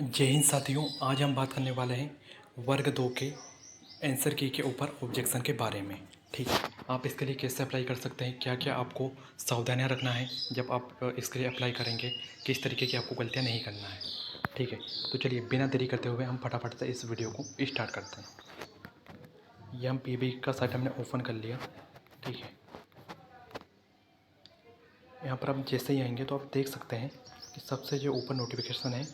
जय हिंद साथियों। आज हम बात करने वाले हैं वर्ग 2 के आंसर की के ऊपर ऑब्जेक्शन के बारे में। ठीक है, आप इसके लिए कैसे अप्लाई कर सकते हैं, क्या क्या आपको सावधानियां रखना है जब आप इसके लिए अप्लाई करेंगे, किस तरीके की आपको गलतियां नहीं करना है। ठीक है, तो चलिए बिना देरी करते हुए हम फटाफट से इस वीडियो को स्टार्ट करते हैं। ये हम पीबी का साइट हमने ओपन कर लिया। ठीक है, यहाँ पर आप जैसे ही आएंगे तो आप देख सकते हैं कि सबसे जो ऊपर नोटिफिकेशन है,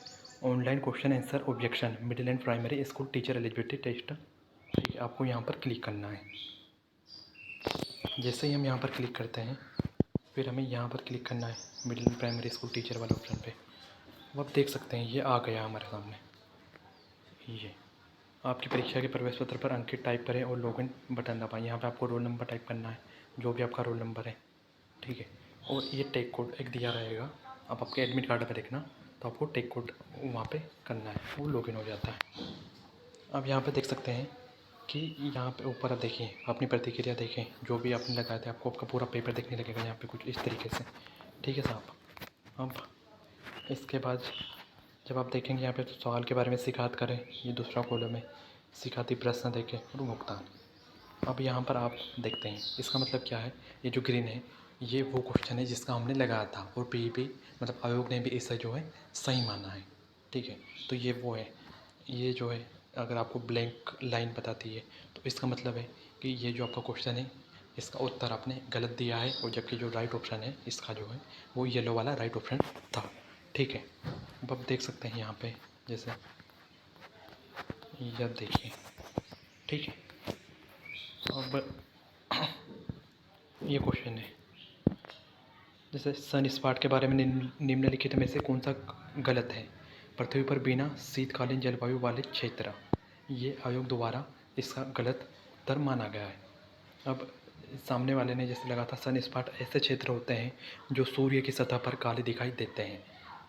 online question answer objection middle and primary school teacher eligibility test. ठीक है, आपको यहाँ पर क्लिक करना है। जैसे ही हम यहाँ पर क्लिक करते हैं फिर हमें यहाँ पर क्लिक करना है middle and primary school teacher वाले ऑप्शन पे। अब आप देख सकते हैं ये आ गया हमारे सामने। ये आपकी परीक्षा के प्रवेश पत्र पर अंकित टाइप करें और लॉगिन बटन दबाएं। यहाँ पे आपको रोल नंबर टाइप करना है, जो भी आपका रोल नंबर है। ठीक है, और ये टेक कोड एक दिया रहेगा, आप आपके एडमिट कार्ड पर देखना, तो आपको टेक कोड वहाँ पे करना है, वो लॉगिन हो जाता है। अब यहाँ पे देख सकते हैं कि यहाँ पे ऊपर आप देखिए अपनी प्रतिक्रिया देखें, जो भी आपने लगाए थे आपको आपका पूरा पेपर देखने लगेगा यहाँ पे कुछ इस तरीके से। ठीक है साहब, अब इसके बाद जब आप देखेंगे यहाँ पे तो सवाल के बारे में शिकायत करें, ये दूसरा कॉलम है, शिकायती प्रश्न देखें और भुगतान। अब यहाँ पर आप देखते हैं इसका मतलब क्या है, ये जो ग्रीन है ये वो क्वेश्चन है जिसका हमने लगाया था और पीईपी मतलब आयोग ने भी इसे जो है सही माना है। ठीक है, तो ये वो है, ये जो है अगर आपको ब्लैंक लाइन बताती है तो इसका मतलब है कि ये जो आपका क्वेश्चन है इसका उत्तर आपने गलत दिया है, और जबकि जो राइट ऑप्शन है इसका जो है वो येलो वाला राइट ऑप्शन था। ठीक है, अब आप देख सकते हैं यहाँ पे जैसे ये देखिए। ठीक है, अब ये क्वेश्चन है जैसे सन स्पॉट के बारे में निम्नलिखित में से कौन सा गलत है। पृथ्वी पर बिना शीतकालीन जलवायु वाले क्षेत्र, ये आयोग द्वारा इसका गलत उत्तर माना गया है। अब सामने वाले ने जैसे लगा था सन स्पॉट ऐसे क्षेत्र होते हैं जो सूर्य की सतह पर काले दिखाई देते हैं,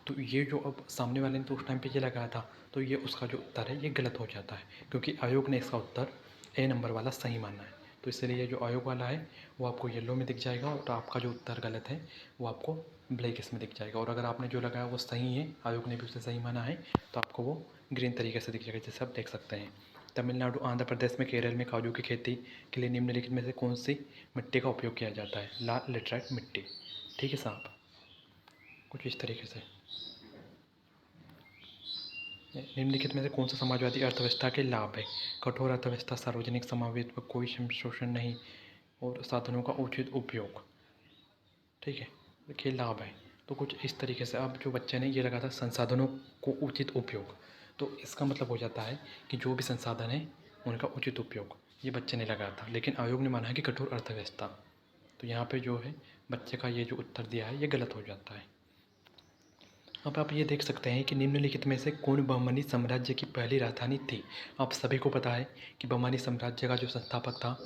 तो ये जो अब सामने वाले ने तो उस टाइम पे ये लगाया था, तो ये उसका जो उत्तर है ये गलत हो जाता है, क्योंकि आयोग ने इसका उत्तर ए नंबर वाला सही माना है। तो इसलिए ये जो आयोग वाला है वो आपको येलो में दिख जाएगा, और आपका जो उत्तर गलत है वो आपको ब्लैक इसमें दिख जाएगा। और अगर आपने जो लगाया वो सही है, आयोग ने भी उसे सही माना है, तो आपको वो ग्रीन तरीके से दिख जाएगा, जैसे आप देख सकते हैं। तमिलनाडु, आंध्र प्रदेश में, केरल में काजू की खेती के लिए निम्नलिखित में से कौन सी मिट्टी का उपयोग किया जाता है। लाल लेटराइट मिट्टी। ठीक है साहब, कुछ इस तरीके से। निम्नलिखित में से कौन सा समाजवादी अर्थव्यवस्था के लाभ है। कठोर अर्थव्यवस्था, सार्वजनिक समावेश में कोई शोषण नहीं और साधनों का उचित उपयोग। ठीक है, देखिए लाभ है, तो कुछ इस तरीके से। अब जो बच्चे ने ये लगा था संसाधनों को उचित उपयोग, तो इसका मतलब हो जाता है कि जो भी संसाधन है उनका उचित उपयोग, ये बच्चे ने लगाया था, लेकिन आयोग ने माना है कि कठोर अर्थव्यवस्था। तो यहाँ पे जो है बच्चे का ये जो उत्तर दिया है ये गलत हो जाता है। अब आप ये देख सकते हैं कि निम्नलिखित में से कौन बहमनी साम्राज्य की पहली राजधानी थी। आप सभी को पता है कि बहमनी साम्राज्य का जो संस्थापक था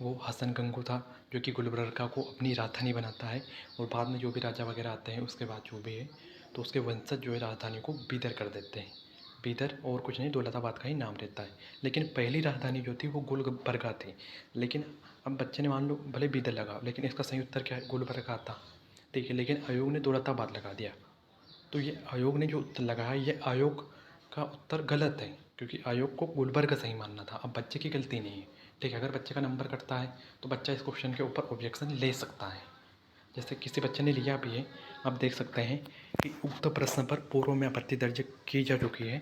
वो हसन गंगू था, जो कि गुलबर्गा को अपनी राजधानी बनाता है, और बाद में जो भी राजा वगैरह आते हैं उसके बाद जो भी है तो उसके वंशज जो है राजधानी को बीदर कर देते हैं। बीदर और कुछ नहीं, दौलताबाद का ही नाम रहता है, लेकिन पहली राजधानी जो थी वो गुलबर्गा थी। लेकिन अब बच्चे ने मान लो भले बीदर लगा, लेकिन इसका सही उत्तर क्या है, गुलबर्गा था। ठीक है, लेकिन आयोग ने दौलताबाद लगा दिया, तो ये आयोग ने जो उत्तर लगाया ये आयोग का उत्तर गलत है, क्योंकि आयोग को गुलबर्ग सही मानना था। अब बच्चे की गलती नहीं है। ठीक है, अगर बच्चे का नंबर कटता है तो बच्चा इस क्वेश्चन के ऊपर ऑब्जेक्शन ले सकता है, जैसे किसी बच्चे ने लिया भी है। आप देख सकते हैं कि उक्त प्रश्न पर पूर्व में आपत्ति दर्ज की जा चुकी है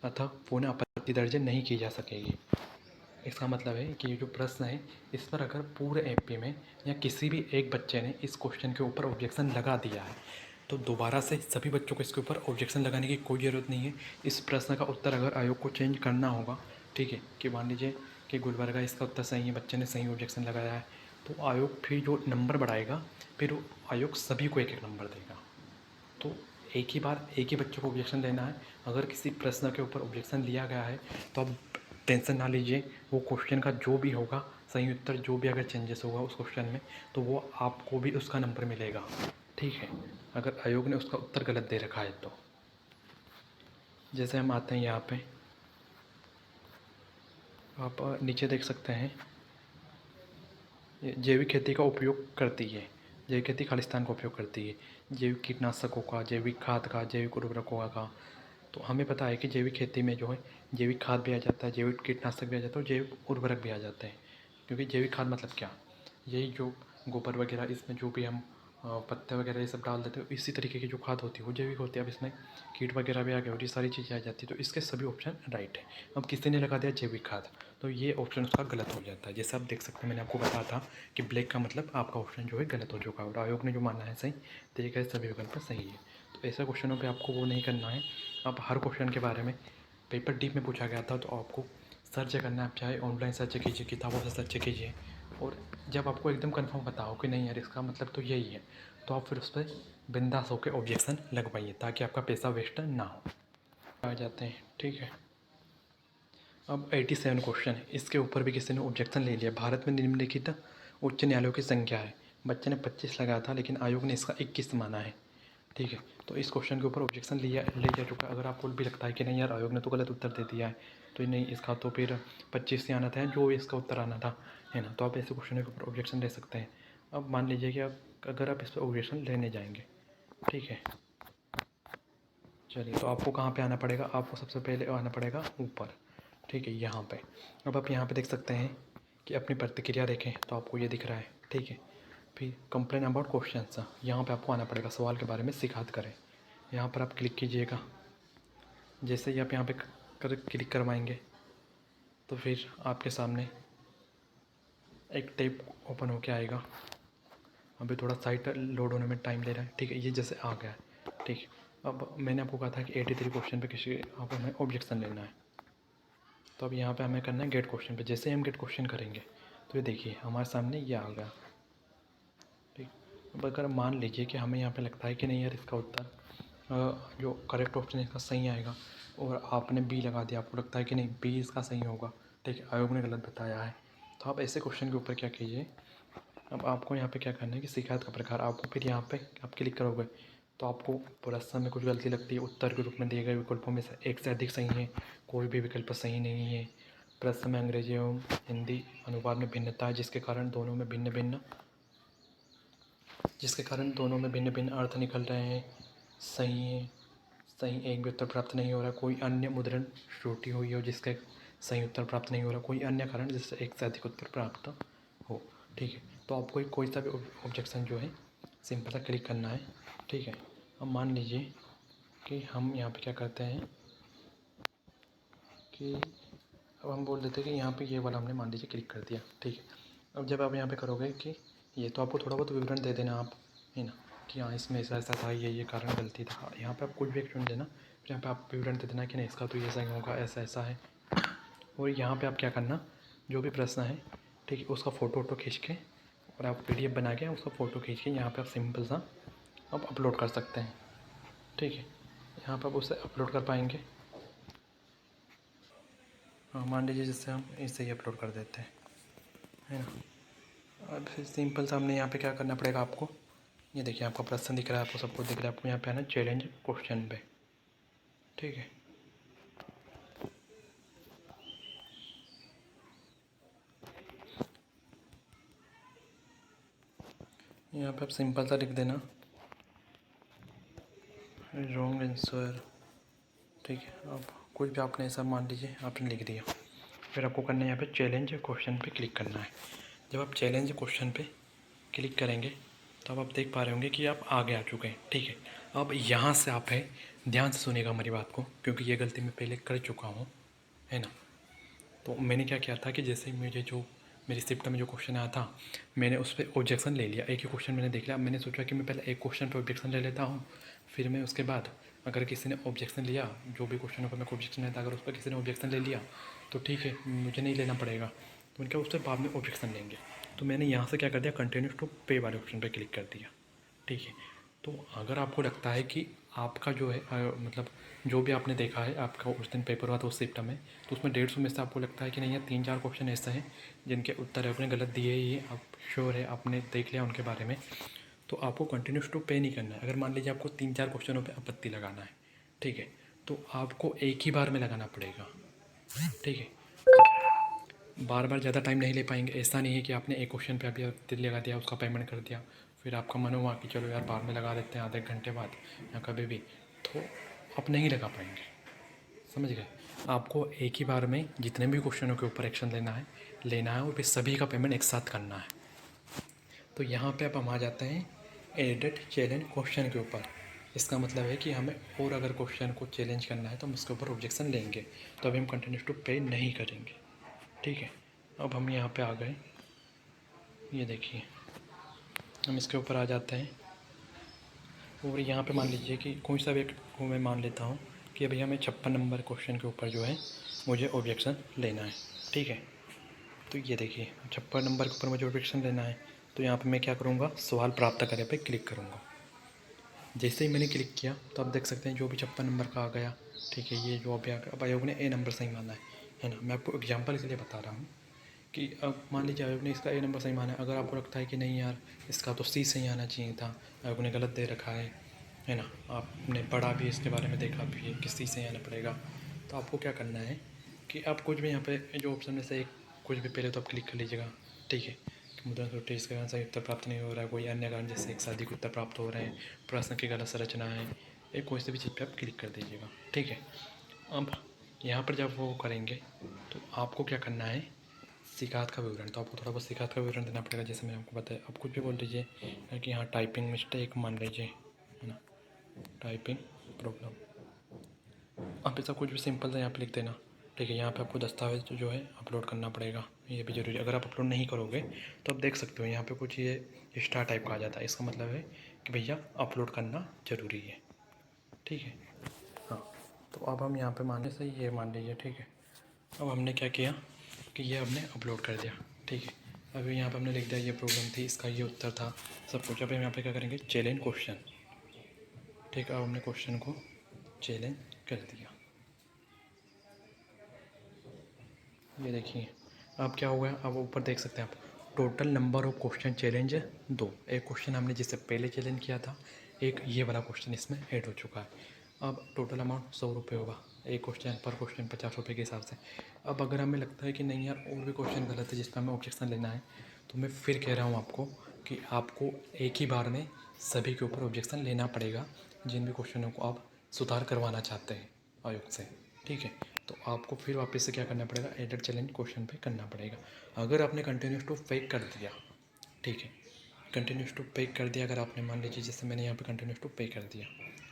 अतः पुनः आपत्ति दर्ज नहीं की जा सकेगी। इसका मतलब है कि ये जो प्रश्न है इस पर अगर पूरे एमपी में या किसी भी एक बच्चे ने इस क्वेश्चन के ऊपर ऑब्जेक्शन लगा दिया है तो दोबारा से सभी बच्चों को इसके ऊपर ऑब्जेक्शन लगाने की कोई ज़रूरत नहीं है। इस प्रश्न का उत्तर अगर आयोग को चेंज करना होगा, ठीक है, कि मान लीजिए कि गुलबर्गा इसका उत्तर सही है, बच्चे ने सही ऑब्जेक्शन लगाया है, तो आयोग फिर जो नंबर बढ़ाएगा फिर आयोग सभी को एक एक नंबर देगा। तो एक ही बार एक ही बच्चों को ऑब्जेक्शन देना है। अगर किसी प्रश्न के ऊपर ऑब्जेक्शन लिया गया है तो आप टेंशन ना लीजिए, वो क्वेश्चन का जो भी होगा सही उत्तर, जो भी अगर चेंजेस होगा उस क्वेश्चन में तो वो आपको भी उसका नंबर मिलेगा। ठीक है, अगर आयोग ने उसका उत्तर गलत दे रखा है तो। जैसे हम आते हैं यहाँ पे, आप नीचे देख सकते हैं जैविक खेती का उपयोग करती है। जैविक खेती खालिस्तान का उपयोग करती है। जैविक कीटनाशकों का, जैविक खाद का, जैविक उर्वरकों का, तो हमें पता है कि जैविक खेती में जो है जैविक खाद भी आ जाता है, जैविक कीटनाशक भी आ जाता है और जैविक उर्वरक भी आ जाते हैं। क्योंकि जैविक खाद मतलब क्या, यही जो गोबर वगैरह इसमें जो भी हम पत्ते वगैरह ये सब डाल देते हैं, इसी तरीके की जो खाद होती है वो जैविक होती है। अब इसमें कीट वगैरह भी आ गए और ये सारी चीज़ें आ जाती है, तो इसके सभी ऑप्शन राइट है। अब किसी ने लगा दिया जैविक खाद, तो ये ऑप्शन उसका गलत हो जाता है। जैसे आप देख सकते हैं, मैंने आपको बताया था कि ब्लैक का मतलब आपका ऑप्शन जो है गलत हो चुका है और आयोग ने जो माना है सही, तो ये कहे सभी विकल्प सही है। तो ऐसे क्वेश्चनों पर आपको वो नहीं करना है। आप हर क्वेश्चन के बारे में पेपर डीप में पूछा गया था, तो आपको सर्च करना है। आप चाहे ऑनलाइन सर्च कीजिए, किताबों से सर्च कीजिए, और जब आपको एकदम कंफर्म पता हो कि नहीं यार इसका मतलब तो यही है, तो आप फिर उस पर बिंदास होकर ऑब्जेक्शन लगवाइए, ताकि आपका पैसा वेस्ट ना हो। आ जाते हैं, ठीक है। अब 87 क्वेश्चन है, इसके ऊपर भी किसी ने ऑब्जेक्शन ले लिया। भारत में निम्नलिखित उच्च न्यायालयों की संख्या है। बच्चे ने 25 लगाया था, लेकिन आयोग ने इसका 21 माना है, ठीक है। तो इस क्वेश्चन के ऊपर ऑब्जेक्शन ले जा चुका है। अगर आपको भी लगता है कि नहीं यार आयोग ने तो गलत उत्तर दे दिया है, तो नहीं इसका तो फिर 25 से आना था जो इसका उत्तर आना था, है ना। तो आप ऐसे क्वेश्चन के ऊपर ऑब्जेक्शन ले सकते हैं। अब मान लीजिए कि अगर आप इस पर ऑब्जेक्शन लेने जाएंगे, ठीक है, चलिए, तो आपको कहाँ पे आना पड़ेगा, आपको सबसे पहले आना पड़ेगा ऊपर, ठीक है, यहाँ पे। अब आप यहाँ पे देख सकते हैं कि अपनी प्रतिक्रिया देखें, तो आपको ये दिख रहा है, ठीक है। फिर कंप्लेन अबाउट क्वेश्चंस, यहाँ पे आपको आना पड़ेगा, सवाल के बारे में शिकायत करें। यहाँ पर आप क्लिक कीजिएगा। जैसे ही आप यहाँ पे क्लिक करवाएंगे, तो फिर आपके सामने एक टैब ओपन होके आएगा। अभी थोड़ा साइट लोड होने में टाइम ले रहा है, ठीक है। ये जैसे आ गया है, ठीक है। अब मैंने आपको कहा था कि 83 क्वेश्चन पे किसी आप हमें ऑब्जेक्शन लेना है, तो अब यहाँ पे हमें करना है गेट क्वेश्चन पे। जैसे ही हम गेट क्वेश्चन करेंगे, तो ये देखिए हमारे सामने ये आ गया, ठीक। अब अगर मान लीजिए कि हमें यहाँ पे लगता है कि नहीं यार इसका उत्तर जो करेक्ट ऑप्शन है इसका सही आएगा, और आपने बी लगा दिया, आपको लगता है कि नहीं बी इसका सही होगा, ठीक है, आयोग ने गलत बताया है, तो आप ऐसे क्वेश्चन के ऊपर क्या कीजिए, अब आपको यहाँ पे क्या करना है कि शिकायत का प्रकार, आपको फिर यहाँ पे आप क्लिक करोगे, तो आपको प्रश्न में कुछ गलती लगती है, उत्तर के रूप में दिए गए विकल्पों में से एक से अधिक सही है, कोई भी विकल्प सही नहीं है, प्रश्न में अंग्रेजी एवं हिंदी अनुवाद में भिन्नता है, जिसके कारण दोनों में भिन्न भिन्न अर्थ निकल रहे हैं, सही है, सही एक भी उत्तर प्राप्त नहीं हो रहा, कोई अन्य मुद्रण त्रुटि हुई हो जिसका सही उत्तर प्राप्त नहीं हो रहा, कोई अन्य कारण जिससे एक से अधिक उत्तर प्राप्त हो, ठीक है। तो आपको कोई सा भी ऑब्जेक्शन जो है सिंपल सा क्लिक करना है, ठीक है। अब मान लीजिए कि हम यहाँ पे क्या करते हैं कि अब हम बोल देते हैं कि यहाँ पे ये वाला हमने मान लीजिए क्लिक कर दिया, ठीक है। अब जब आप यहाँ पे करोगे कि ये, तो आपको थोड़ा बहुत विवरण दे देना आप, है ना, कि हाँ इसमें ऐसा ऐसा था, ये कारण गलती था। यहाँ पे आप कुछ भी एक चुन देना, फिर यहाँ पे आप विवरण दे देना कि नहीं इसका तो ये सही होगा, ऐसा ऐसा है। और यहाँ पे आप क्या करना, जो भी प्रश्न है, ठीक है, उसका फ़ोटो वोटो खींच के, और आप PDF बना के उसका फ़ोटो खींच के यहाँ पे आप सिंपल सा आप अपलोड कर सकते हैं, ठीक है। यहाँ पर आप उसे अपलोड कर पाएंगे। हाँ, मान लीजिए जैसे हम इसे ही अपलोड कर देते हैं, है ना। अब फिर सिंपल सा हमने यहाँ पे क्या करना पड़ेगा आपको, ये देखिए आपका प्रश्न दिख रहा है, आपको सब कुछ दिख रहा है, आपको यहाँ पे आना चैलेंज क्वेश्चन पे, ठीक है। यहाँ पे आप सिंपल सा लिख देना रॉन्ग आंसर, ठीक है। अब कुछ भी आपने ऐसा मान लीजिए आपने लिख दिया, फिर आपको करना है यहाँ पे चैलेंज क्वेश्चन पे क्लिक करना है। जब आप चैलेंज क्वेश्चन पे क्लिक करेंगे, तो अब आप देख पा रहे होंगे कि आप आगे आ चुके हैं, ठीक है। अब यहाँ से आप है ध्यान से सुनिएगा हमारी बात को, क्योंकि ये गलती मैं पहले कर चुका हूँ, है ना। तो मैंने क्या किया था कि जैसे ही मुझे जो मेरी शिफ्ट में जो क्वेश्चन आया था, मैंने उस पर ऑब्जेक्शन ले लिया। एक ही क्वेश्चन मैंने देख लिया। अब मैंने सोचा कि मैं पहले एक क्वेश्चन पर ऑब्जेक्शन ले लेता हूँ, फिर मैं उसके बाद अगर किसी ने ऑब्जेक्शन लिया, जो भी क्वेश्चन पर मेरे को ऑब्जेक्शन लेता, अगर उस पर किसी ने ऑब्जेक्शन ले लिया तो ठीक है, मुझे नहीं लेना पड़ेगा, तो उनका उससे बाद में ऑब्जेक्शन लेंगे। तो मैंने यहाँ से क्या कर दिया, कंटिन्यूस टू पे वाले ऑप्शन पर क्लिक कर दिया, ठीक है। तो अगर आपको लगता है कि आपका जो है मतलब जो भी आपने देखा है आपका उस दिन पेपर हुआ था उस शिफ्ट में, तो उसमें 150 में से आपको लगता है कि नहीं यार 3-4 क्वेश्चन ऐसे हैं जिनके उत्तर आपने गलत दिए, ये आप श्योर है, आपने देख लिया उनके बारे में, तो आपको कंटिन्यूस टू पे नहीं करना है। अगर मान लीजिए आपको 3-4 क्वेश्चनों पर आपत्ति लगाना है, ठीक है, तो आपको एक ही बार में लगाना पड़ेगा, ठीक है। बार बार ज़्यादा टाइम नहीं ले पाएंगे। ऐसा नहीं है कि आपने एक क्वेश्चन पे अभी आपत्ति लगा दिया, उसका पेमेंट कर दिया, फिर आपका मन हुआ कि चलो यार बाद में लगा देते हैं आधे घंटे बाद या कभी भी, तो आप नहीं लगा पाएंगे, समझ गए। आपको एक ही बार में जितने भी क्वेश्चनों के ऊपर एक्शन लेना है और फिर सभी का पेमेंट एक साथ करना है। तो यहाँ पे अब हम आ जाते हैं एडिट चैलेंज क्वेश्चन के ऊपर। इसका मतलब है कि हमें और अगर क्वेश्चन को चैलेंज करना है तो हम उसके ऊपर ऑब्जेक्शन लेंगे, तो अभी हम कंटिन्यूस टू पे नहीं करेंगे। ठीक है, अब हम यहाँ पे आ गए। ये देखिए, हम इसके ऊपर आ जाते हैं और यहाँ पे मान लीजिए कि कोई सा भी एक को मैं मान लेता हूँ कि अभी हमें 56 नंबर क्वेश्चन के ऊपर जो है मुझे ऑब्जेक्शन लेना है। ठीक है, तो ये देखिए 56 नंबर के ऊपर मुझे ऑब्जेक्शन लेना है। तो यहाँ पे मैं क्या करूँगा, सवाल प्राप्त करें पे क्लिक करूँगा। जैसे ही मैंने क्लिक किया तो आप देख सकते हैं जो भी 56 नंबर का आ गया। ठीक है, ये जो अभी आ गया, अब आयोग ने ए नंबर सही माना है ना। मैं आपको एग्जाम्पल के लिए बता रहा हूँ कि अब मान लीजिए आयोग ने इसका ए नंबर सही माना है। अगर आपको लगता है कि नहीं यार इसका तो सी सही आना चाहिए था, आयोग ने गलत दे रखा है ना, आपने पढ़ा भी इसके बारे में, देखा भी है कि सी सही आना पड़ेगा, तो आपको क्या करना है कि आप कुछ भी यहाँ पे जो ऑप्शन में से एक कुछ भी पहले तो आप क्लिक कर लीजिएगा। ठीक है, कि मुद्रण त्रुटि, इसका कारण सही उत्तर प्राप्त नहीं हो रहा है, कोई अन्य कारण जैसे एक शादी के उत्तर प्राप्त हो रहे हैं, प्रश्न की गलत संरचना है, एक कोई सी भी चीज़ पे आप क्लिक कर दीजिएगा। ठीक है, अब यहाँ पर जब वो करेंगे तो आपको क्या करना है, शिकायत का विवरण। तो आपको थोड़ा बहुत शिकायत का विवरण देना पड़ेगा, जैसे मैंने आपको बताया। आप कुछ भी बोल दीजिए कि हाँ टाइपिंग मिस्टेक मान लीजिए, है ना, टाइपिंग प्रॉब्लम। आप ऐसा कुछ भी सिंपल सा यहाँ पे लिख देना। ठीक है, यहाँ पे आपको दस्तावेज जो है अपलोड करना पड़ेगा, ये भी ज़रूरी है। अगर आप अपलोड नहीं करोगे तो आप देख सकते हो यहाँ पे कुछ ये स्टार टाइप का आ जाता है। इसका मतलब है कि भैया अपलोड करना ज़रूरी है। ठीक है, हाँ, तो अब हम यहाँ पे मानने से ये मान लीजिए। ठीक है, अब हमने क्या किया कि ये हमने अपलोड कर दिया। ठीक है, अभी यहाँ पे हमने लिख दिया ये प्रॉब्लम थी, इसका ये उत्तर था, सब कुछ। अब हम यहाँ पे क्या करेंगे, चैलेंज क्वेश्चन। ठीक है, अब हमने क्वेश्चन को चैलेंज कर दिया। ये देखिए अब क्या हुआ है, अब ऊपर देख सकते हैं आप, total number of question challenge 2। एक क्वेश्चन हमने जिससे पहले चैलेंज किया था, एक ये वाला क्वेश्चन इसमें ऐड हो चुका है। अब टोटल अमाउंट 100 रुपये होगा, एक क्वेश्चन पर क्वेश्चन 50 रुपये के हिसाब से। अब अगर हमें लगता है कि नहीं यार और भी क्वेश्चन गलत है जिस पर हमें ऑब्जेक्शन लेना है, तो मैं फिर कह रहा हूँ आपको कि आपको एक ही बार में सभी के ऊपर ऑब्जेक्शन लेना पड़ेगा जिन भी क्वेश्चनों को आप सुधार करवाना चाहते हैं आयोग से। ठीक है, तो आपको फिर वापस से क्या करना पड़ेगा, एडिट चैलेंज क्वेश्चन पे करना पड़ेगा। अगर आपने कंटिन्यूस टू फेक कर दिया, ठीक है, कंटिन्यूस टू पे कर दिया अगर आपने, मान लीजिए जैसे मैंने यहाँ पे कंटिन्यूस टू पे कर दिया।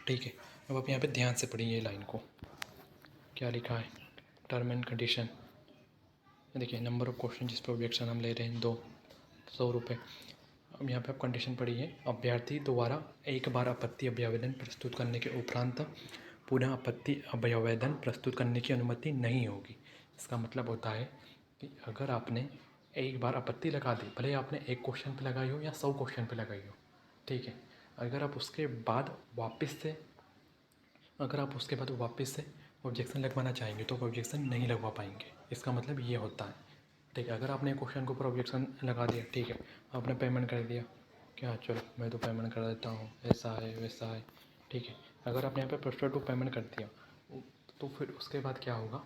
ठीक है, अब आप यहाँ पे ध्यान से पढ़िए लाइन को, क्या लिखा है, टर्म एंड कंडीशन। देखिए नंबर ऑफ क्वेश्चन जिस पर ऑब्जेक्शन हम ले रहे हैं 2, 100 रुपये। अब यहाँ पे आप कंडीशन पढ़िए, अभ्यर्थी द्वारा एक बार आपत्ति अभ्यावेदन प्रस्तुत करने के उपरांत पुनः आपत्ति अभ्यावेदन प्रस्तुत करने की अनुमति नहीं होगी। इसका मतलब होता है कि अगर आपने एक बार आपत्ति लगा दी, भले आपने एक क्वेश्चन पे लगाई हो या 100 क्वेश्चन पे लगाई हो, ठीक है, अगर आप उसके बाद वापस से ऑब्जेक्शन लगवाना चाहेंगे तो ऑब्जेक्शन नहीं लगवा पाएंगे। इसका मतलब ये होता है। ठीक है, अगर आपने क्वेश्चन के ऊपर ऑब्जेक्शन लगा दिया, ठीक है, आपने पेमेंट कर दिया, क्या चलो मैं तो पेमेंट कर देता हूँ, ऐसा है वैसा है, ठीक है, अगर आपने यहाँ पे प्रोसीड टू पेमेंट कर दिया तो फिर उसके बाद क्या होगा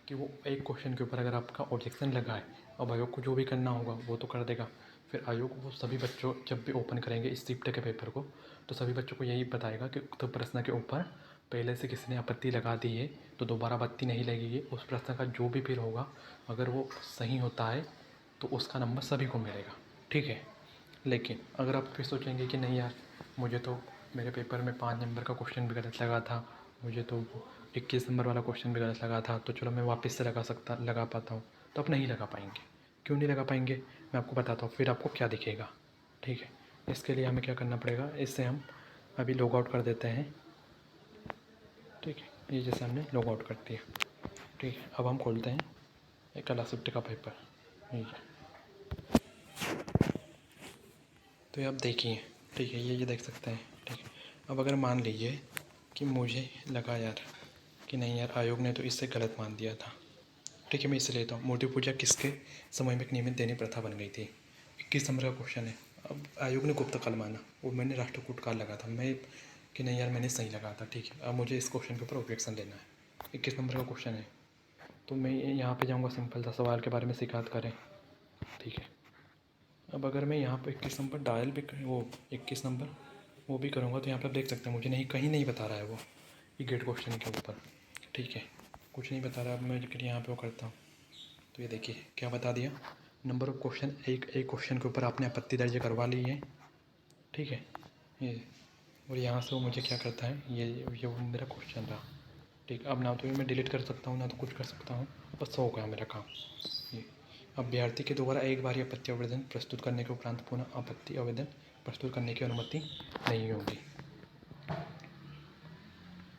कि वो एक क्वेश्चन के ऊपर अगर आपका ऑब्जेक्शन लगा है, अब आयोग को जो भी करना होगा वो तो कर देगा। फिर आयोग वो सभी बच्चों जब भी ओपन करेंगे इस शिफ्ट के पेपर को, तो सभी बच्चों को यही बताएगा कि उक्त प्रश्न के ऊपर पहले से किसी ने आपत्ति लगा दी है तो दोबारा आपत्ति नहीं लगेगी। उस प्रश्न का जो भी फिर होगा अगर वो सही होता है तो उसका नंबर सभी को मिलेगा। ठीक है, लेकिन अगर आप फिर सोचेंगे कि नहीं यार मुझे तो मेरे पेपर में 5 नंबर का क्वेश्चन भी गलत लगा था, मुझे तो 21 नंबर वाला क्वेश्चन भी गलत लगा था, तो चलो मैं वापस से लगा पाता हूँ, तो आप नहीं लगा पाएंगे। क्यों नहीं लगा पाएंगे, मैं आपको बताता हूँ फिर आपको क्या दिखेगा। ठीक है, इसके लिए हमें क्या करना पड़ेगा, इससे हम अभी लॉग आउट कर देते हैं। ठीक है, ये जैसे हमने लॉग आउट कर दिया। ठीक है, अब हम खोलते हैं एक कला शिफ्ट का पेपर। ये तो ये आप देखिए, ठीक है, ये देख सकते हैं। ठीक है, अब अगर मान लीजिए कि मुझे लगा यार कि नहीं यार आयोग ने तो इससे गलत मान दिया था। ठीक है, मैं इससे लेता हूँ, मूर्ति पूजा किसके समय में एक नियमित दैनिक प्रथा बन गई थी। 21 नंबर का क्वेश्चन है, अब आयोग ने गुप्त काल माना और मैंने राष्ट्रकूट काल लगा था, मैं कि नहीं यार मैंने सही लगा था। ठीक है, अब मुझे इस क्वेश्चन के ऊपर ऑब्जेक्शन लेना है, 21 नंबर का क्वेश्चन है, तो मैं यहाँ पे जाऊँगा, सिंपल सा सवाल के बारे में शिकायत करें। ठीक है, अब अगर मैं यहाँ पे 21 नंबर डायल भी वो 21 नंबर वो भी करूँगा तो यहाँ पे आप देख सकते हैं मुझे नहीं कहीं नहीं बता रहा है वो ये गेट क्वेश्चन के ऊपर। ठीक है, कुछ नहीं बता रहा। अब मैं यहाँ पे वो करता हूँ, तो ये देखिए क्या बता दिया। नंबर ऑफ क्वेश्चन, एक एक क्वेश्चन के ऊपर आपने आपत्ति दर्ज करवा ली है, ठीक है। ये और यहाँ से वो मुझे क्या करता है, ये वो मेरा क्वेश्चन रहा, ठीक। अब ना तो ये मैं डिलीट कर सकता हूँ, ना तो कुछ कर सकता हूँ, बस हो गया मेरा काम। ये अभ्यर्थी के द्वारा एक बार आपत्ति आवेदन प्रस्तुत करने के उपरांत पुनः आपत्ति आवेदन प्रस्तुत करने की अनुमति नहीं होगी।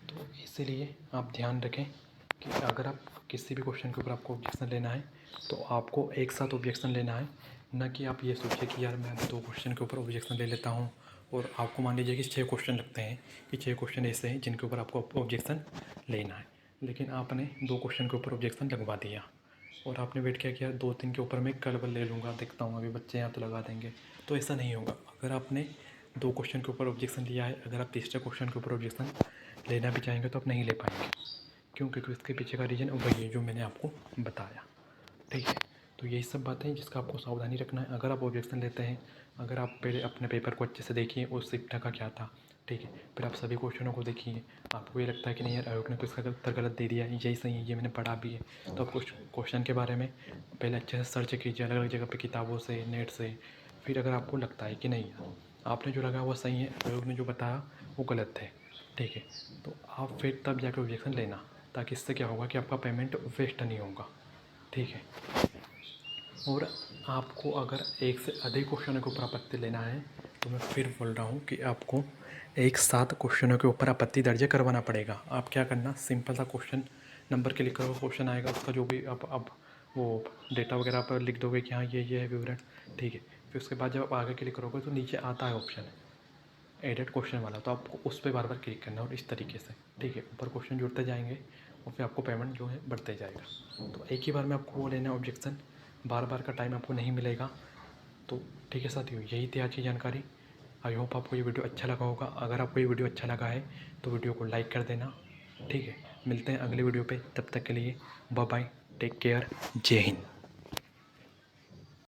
तो इसीलिए आप ध्यान रखें कि अगर आप किसी भी क्वेश्चन के ऊपर आपको ऑब्जेक्शन लेना है तो आपको एक साथ ऑब्जेक्शन लेना है, ना कि आप ये सोचिए कि यार मैं 2 क्वेश्चन के ऊपर ऑब्जेक्शन ले लेता हूँ। और आपको मान लीजिए कि 6 क्वेश्चन लगते हैं, कि 6 क्वेश्चन ऐसे हैं जिनके ऊपर आपको ऑब्जेक्शन लेना है, लेकिन आपने 2 क्वेश्चन के ऊपर ऑब्जेक्शन लगवा दिया और आपने वेट किया कि यार 2-3 के ऊपर मैं कल ले लूँगा, देखता हूँ अभी बच्चे यहाँ तो लगा देंगे। तो ऐसा नहीं होगा। अगर आपने 2 क्वेश्चन के ऊपर ऑब्जेक्शन लिया है, अगर आप तीसरे क्वेश्चन के ऊपर ऑब्जेक्शन लेना भी चाहेंगे तो आप नहीं ले पाएंगे। क्यों? क्योंकि इसके पीछे का रीज़न वही है जो मैंने आपको बताया, ठीक है। तो यही सब बातें हैं जिसका आपको सावधानी रखना है। अगर आप ऑब्जेक्शन लेते हैं, अगर आप पहले अपने पेपर को अच्छे से देखिए उस शिफ्ट का क्या था, ठीक है। फिर आप सभी क्वेश्चनों को देखिए, आपको ये लगता है कि नहीं यार आयोग ने तो इसका उत्तर गलत दे दिया है, यही सही है, ये मैंने पढ़ा भी है, तो आप कुछ क्वेश्चन के बारे में पहले अच्छे से सर्च कीजिए अलग अलग जगह पर, किताबों से, नेट से। फिर अगर आपको लगता है कि नहीं आपने जो लगा वो सही है, आयोग ने जो बताया वो गलत है, ठीक है, तो आप फिर तब जाकर ऑब्जेक्शन लेना, ताकि इससे क्या होगा कि आपका पेमेंट वेस्ट नहीं होगा, ठीक है। और आपको अगर एक से अधिक क्वेश्चनों के ऊपर आपत्ति लेना है तो मैं फिर बोल रहा हूँ कि आपको एक साथ क्वेश्चनों के ऊपर आपत्ति दर्ज करवाना पड़ेगा। आप क्या करना, सिंपल सा क्वेश्चन नंबर के लिखा हुआ क्वेश्चन आएगा, उसका जो भी आप वो डेटा वगैरह पर लिख दोगे कि हाँ ये है विवरण, ठीक है। फिर उसके बाद जब आप आगे क्लिक करोगे तो नीचे आता है ऑप्शन एडिट क्वेश्चन वाला, तो आपको उस पर बार बार क्लिक करना है और इस तरीके से, ठीक है, ऊपर क्वेश्चन जुड़ते जाएंगे और फिर आपको पेमेंट जो है बढ़ते जाएगा। तो एक ही बार में आपको वो लेना है ऑब्जेक्शन, बार बार का टाइम आपको नहीं मिलेगा। तो ठीक है साथियों, यही थी आज की जानकारी। आई होप आपको ये वीडियो अच्छा लगा होगा। अगर आपको ये वीडियो अच्छा लगा है तो वीडियो को लाइक कर देना, ठीक है। मिलते हैं अगले वीडियो पे, तब तक के लिए बाय बाय, टेक केयर, जय हिंद।